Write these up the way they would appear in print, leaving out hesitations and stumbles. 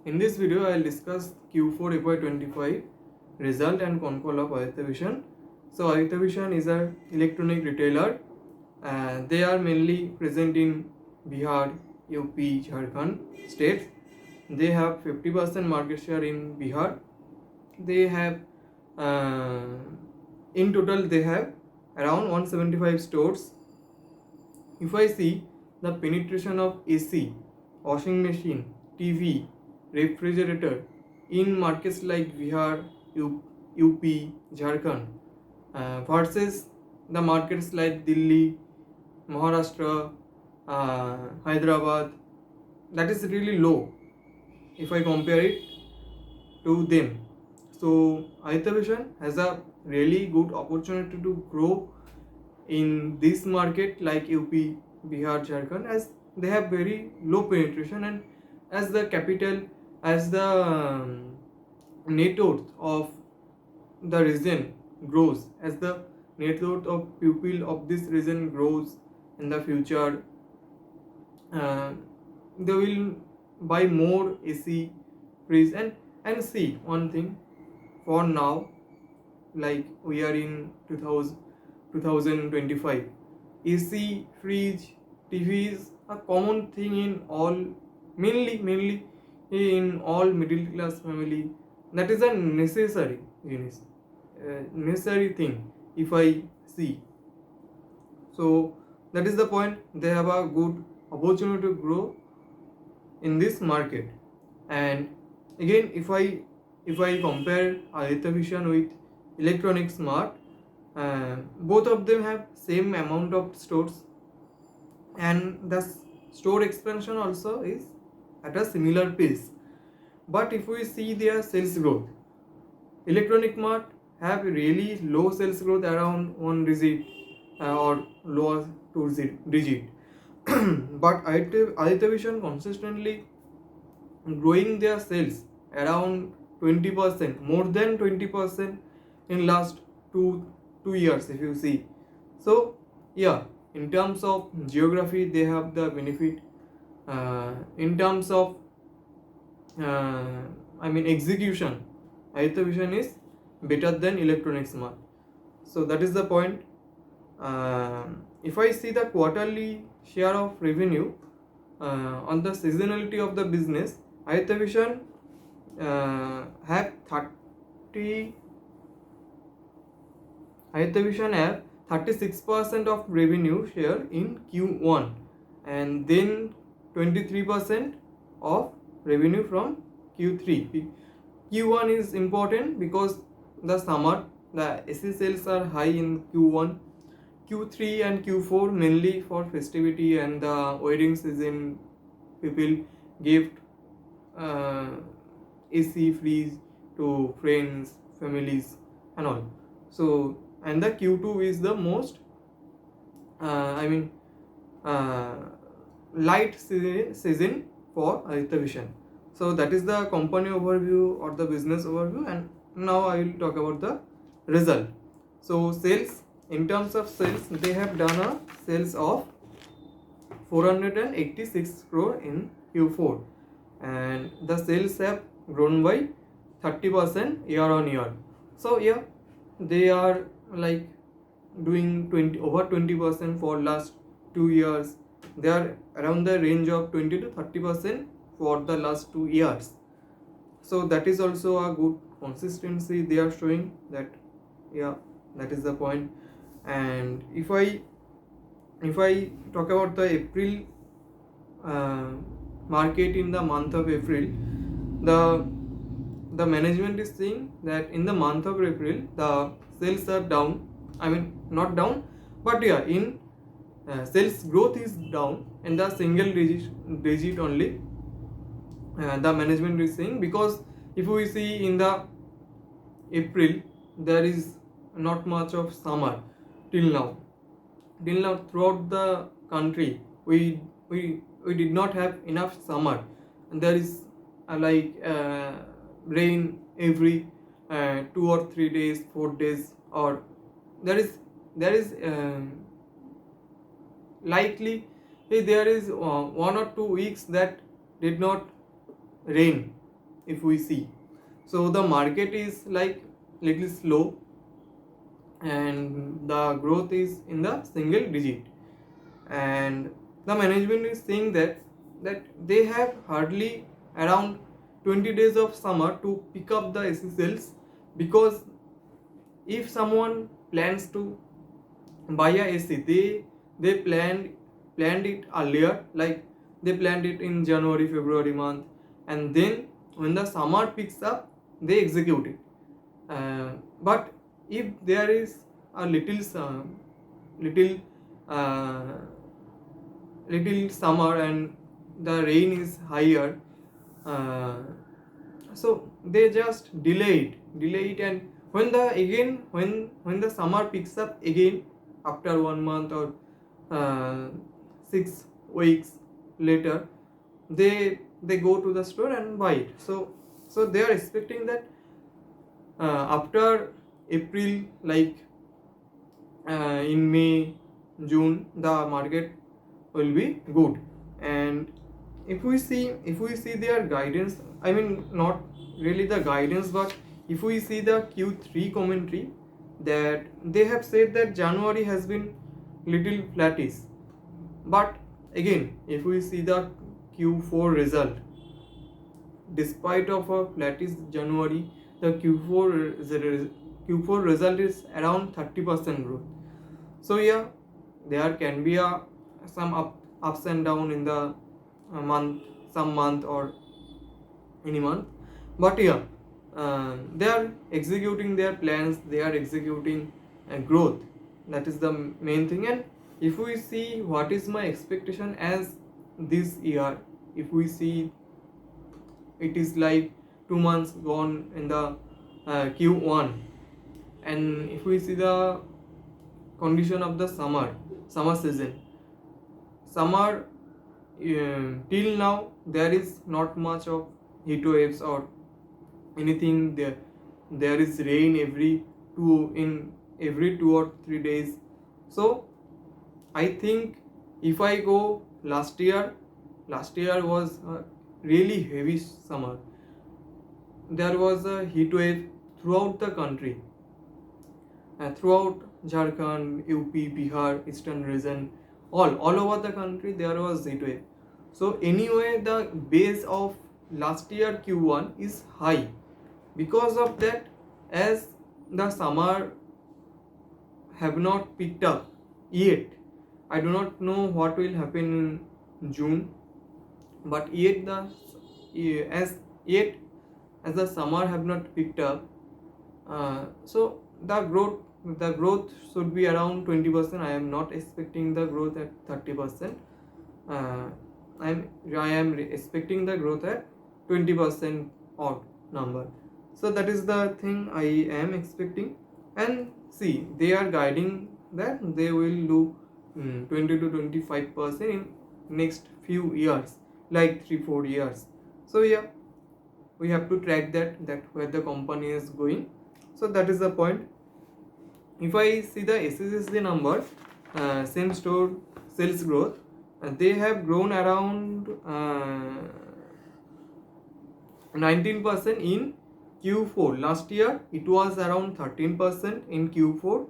In this video, I will discuss Q4 FY25 result and Concall of Aditya. So Aditya is an electronic retailer. They are mainly present in Bihar, UP, Jharkhand states. They have 50% market share in Bihar. They have in total they have around 175 stores. If I see the penetration of AC, washing machine, TV, refrigerator in markets like Bihar, UP, Jharkhand versus the markets like Delhi, Maharashtra, Hyderabad, that is really low if I compare it to them. So Aditya Vision has a really good opportunity to grow in this market like UP, Bihar, Jharkhand, as they have very low penetration, and as the capital, as the net worth of the region grows, as the net worth of people of this region grows in the future, they will buy more AC, fridge, and see one thing. For now, like we are in 2025, AC, fridge, TV is a common thing in all, mainly in all middle class family. That is a necessary necessary thing if I see. So that is the point. They have a good opportunity to grow in this market. And again, if I compare Aditya Vision with Electronic Smart, both of them have same amount of stores, and the store expansion also is at a similar pace. But if we see their sales growth, Electronic Mart have really low sales growth, around 1 digit or lower 2 digit. But Aditya Vision consistently growing their sales around 20%, more than 20% in last two years if you see. So yeah, in terms of geography they have the benefit. In terms of execution, Aditya Vision is better than Electronic Smart. So that is the point. If I see the quarterly share of revenue on the seasonality of the business, Aditya Vision have 36% of revenue share in Q1, and then 23% of revenue from Q3. Q1 is important because the summer, the AC sales are high in Q1. Q3 and Q4 mainly for festivity and the wedding season, people gift AC, fridge to friends, families and all. So, and the Q2 is the most light season for Aditya Vision. So that is the company overview or the business overview, and now I will talk about the result. So sales, in terms of sales, they have done a sales of 486 crore in Q4, and the sales have grown by 30% year on year. So yeah, they are like doing over 20% for last 2 years. They are around the range of 20 to 30% for the last 2 years. So that is also a good consistency they are showing. That, yeah, that is the point. And if I talk about the April market, in the month of April, the management is saying that in the month of April the sales are down. Not down, but yeah, in sales growth is down in the single digit only. The management is saying, because if we see in the April, there is not much of summer till now. Throughout the country, we did not have enough summer, and there is rain every 2 or 3 days, 4 days, or there is likely there is 1 or 2 weeks that did not rain if we see. So the market is like little slow and the growth is in the single digit, and the management is saying that they have hardly around 20 days of summer to pick up the AC sales, because if someone plans to buy a AC, they planned it earlier, like they planned it in January February month, and then when the summer picks up they execute it. But if there is a little uh, little summer and the rain is higher, uh, so they just delay it, and when the again when the summer picks up again after 1 month or 6 weeks later, they go to the store and buy it. So they are expecting that after April, like in May, June, the market will be good. And if we see their guidance, I mean not really the guidance, but if we see the Q3 commentary, that they have said that January has been little flattish. But again, if we see the Q4 result, despite of a flattish January, the Q4 result is around 30% growth. So yeah, there can be some ups and down in the some month or any month, but yeah, they are executing their plans, they are executing growth. That is the main thing. And if we see what is my expectation as this year, if we see it is like 2 months gone in the Q1, and if we see the condition of the summer season, till now there is not much of heat waves or anything. There is rain every 2 or 3 days. So I think if I go last year was a really heavy summer. There was a heat wave throughout the country, throughout Jharkhand, UP, Bihar, Eastern region, all over the country there was heat wave. So anyway, the base of last year Q1 is high. Because of that, as the summer have not picked up yet, I do not know what will happen in June, but as the summer have not picked up, so the growth should be around 20%. I am not expecting the growth at 30%. I am expecting the growth at 20% odd number. So that is the thing I am expecting. And see, they are guiding that they will do 20 to 25% in next few years, like 3-4 years. So yeah, we have to track that where the company is going. So that is the point. If I see the SSSG number, same store sales growth, they have grown around 19% in Q4. Last year it was around 13% in Q4,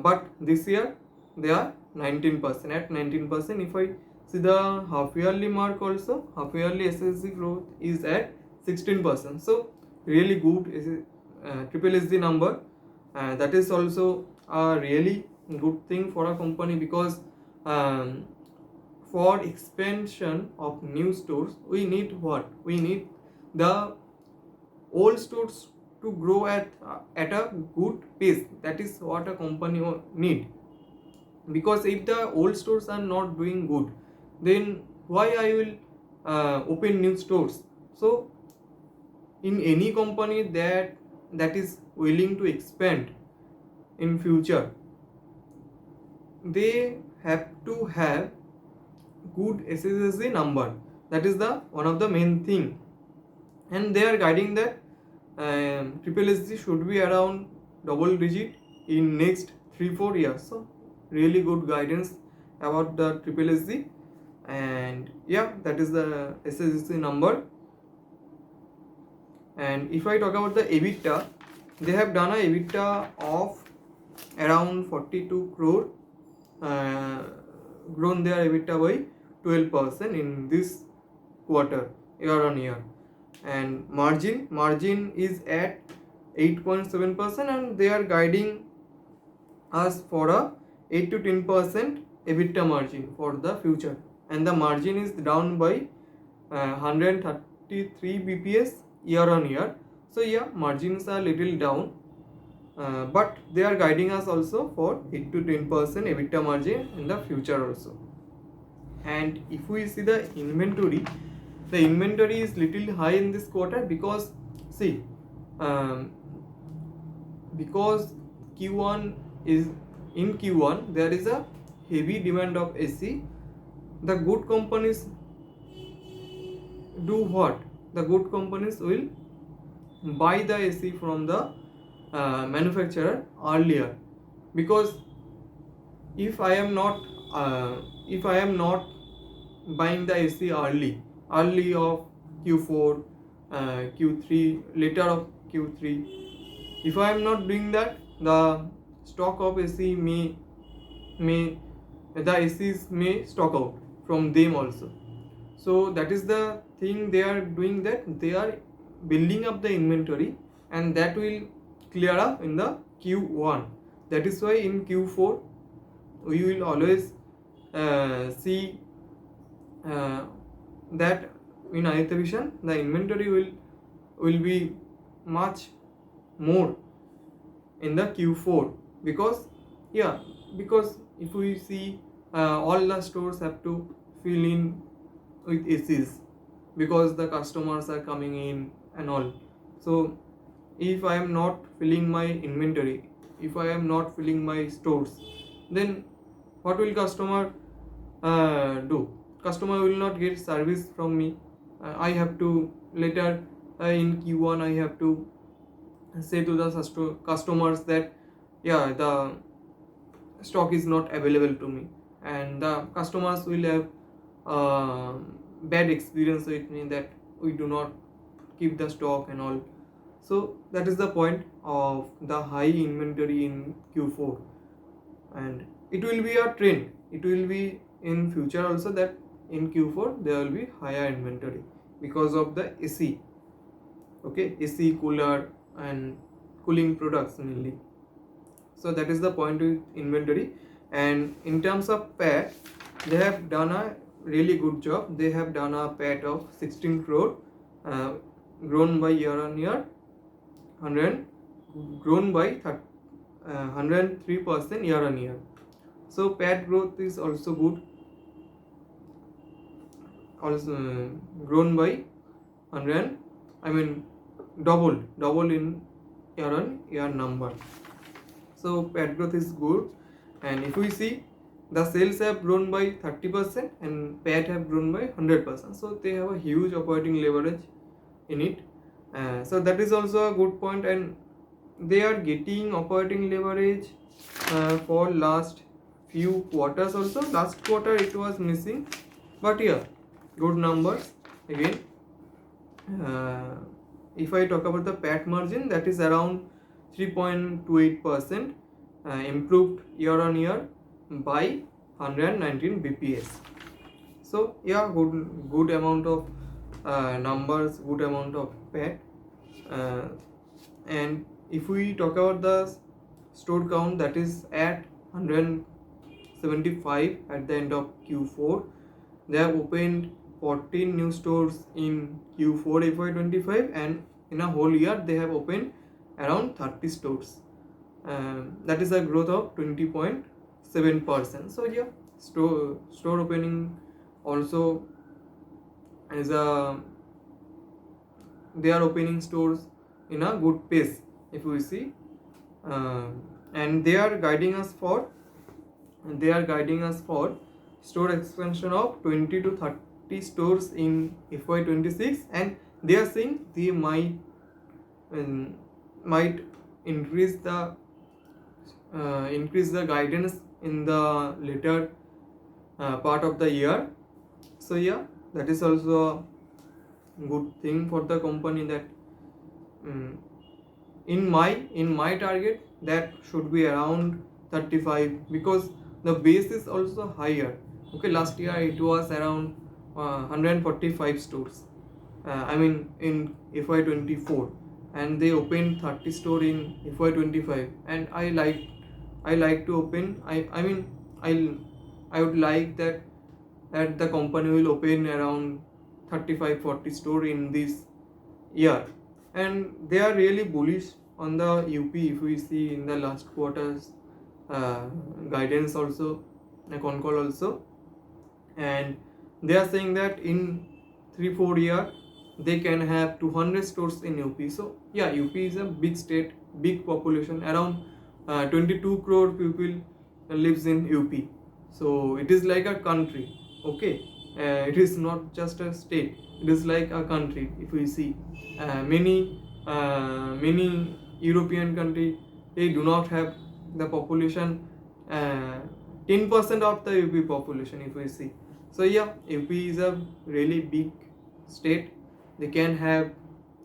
but this year they are 19%. At 19%, if I see the half yearly mark also, half yearly SSG growth is at 16%. So really good triple SG number. That is also a really good thing for a company, because for expansion of new stores we need what? We need the old stores to grow at a good pace. That is what a company need. Because if the old stores are not doing good, then why I will open new stores? So in any company that is willing to expand in future, they have to have good SSSG number. That is the one of the main thing, and they are guiding that triple SG should be around double digit in next 3-4 years. So really good guidance about the triple SG. And yeah, that is the SSG number. And if I talk about the EBITDA, they have done a EBITDA of around 42 crore, grown their EBITDA by 12% in this quarter, year on year. And margin is at 8.7%, and they are guiding us for a 8 to 10% EBITDA margin for the future. And the margin is down by 133 bps year on year. So yeah, margins are little down, but they are guiding us also for 8 to 10% EBITDA margin in the future also. And if we see the inventory is little high in this quarter because see, because Q1 is in Q1 there is a heavy demand of AC. The good companies do what? The good companies will buy the AC from the manufacturer earlier, because if I am not buying the AC early of Q4, Q3, later of Q3, if I am not doing that, the stock of AC may the ACs may stock out from them also. So that is the thing they are doing, that they are building up the inventory, and that will clear up in the Q1. That is why in Q4 we will always see that in Aditya Vision the inventory will be much more in the Q4, because if we see all the stores have to fill in with ACs because the customers are coming in and all. So if I am not filling my inventory, if I am not filling my stores, then what will customer do? Customer will not get service from me. I have to later in Q1 I have to say to the customers that yeah, the stock is not available to me, and the customers will have bad experience with me that we do not keep the stock and all. So that is the point of the high inventory in Q4, and it will be a trend. It will be in future also that in Q4 there will be higher inventory because of the AC. Okay, AC, cooler and cooling products mainly. So that is the point with inventory. And in terms of PAT, they have done a really good job. They have done a PAT of 16 crore, grown by year on year, grown by 103% year on year. So PAT growth is also good, also grown by 100, double in year on year number. So PAT growth is good. And if we see, the sales have grown by 30% and PAT have grown by 100%. So they have a huge operating leverage in it. So that is also a good point, and they are getting operating leverage for last few quarters also. Last quarter it was missing, but yeah, good numbers again. If I talk about the PAT margin, that is around 3.28%, improved year on year by 119 bps. So yeah, good amount of numbers, good amount of PAT. And if we talk about the store count, that is at 175 at the end of Q4. They have opened 14 new stores in Q4 FY25, and in a whole year they have opened around 30 stores. That is a growth of 20.7%. So yeah, store opening also is they are opening stores in a good pace if we see, and they are guiding us for store expansion of 20 to 30 stores in FY26, and they are saying they might increase the guidance in the later part of the year. So yeah, that is also a good thing for the company, that mm, in my target, that should be around 35, because the base is also higher. Okay, last year it was around 145 stores, I mean in FY24, and they opened 30 store in FY25, and I like to open, I mean I would like that the company will open around 35-40 store in this year. And they are really bullish on the UP. If we see in the last quarter's uh, guidance also, Concall also, and they are saying that in 3-4 year they can have 200 stores in UP. So yeah, UP is a big state, big population, around 22 crore people lives in UP. So it is like a country. Okay, it is not just a state, it is like a country. If we see many European country, they do not have the population, 10% of the UP population, if we see. So yeah, UP is a really big state. They can have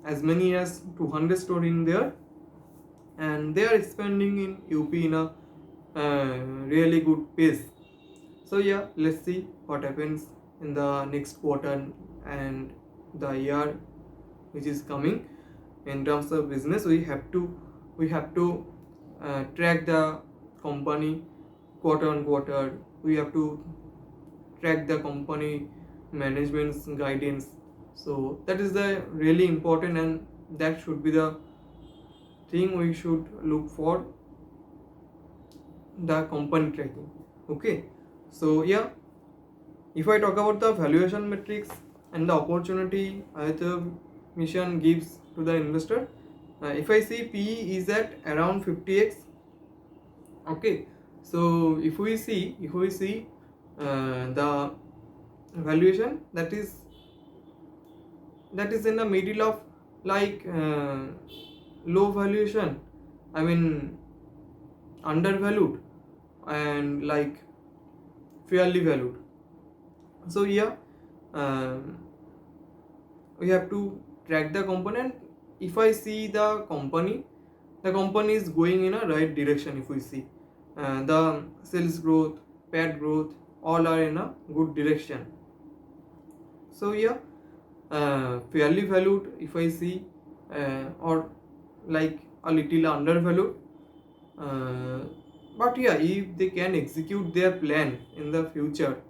as many as 200 store in there, and they are expanding in UP in a really good pace. So yeah, let's see what happens in the next quarter and the year which is coming. In terms of business, we have to track the company quarter on quarter. We have to track the company management's guidance. So that is the really important, and that should be the thing we should look for, the company tracking. Okay, so yeah, if I talk about the valuation metrics and the opportunity Aditya mission gives to the investor, if I see PE is at around 50x. Okay, so if we see the valuation, that is in the middle of like low valuation, I mean undervalued, and like fairly valued. So yeah, we have to track the component. If I see the company is going in a right direction. If we see the sales growth, PAT growth, all are in a good direction. So yeah, fairly valued if I see, or like a little undervalued. But yeah, if they can execute their plan in the future,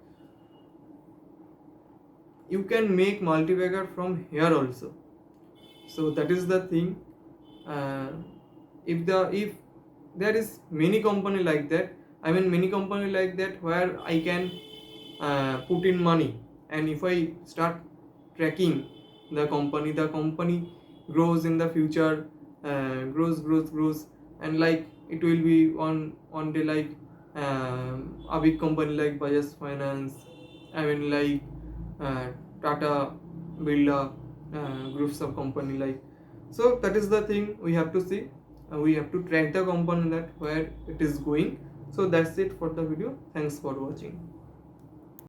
you can make multi-bagger from here also. So that is the thing. uh, if there is many company like that, I mean many company like that where I can put in money, and if I start tracking the company grows in the future, grows, and like it will be on day like a big company like Bajaj Finance, I mean like Tata, Birla, groups of company like. So that is the thing we have to see. We have to track the company that where it is going. So that's it for the video. Thanks for watching.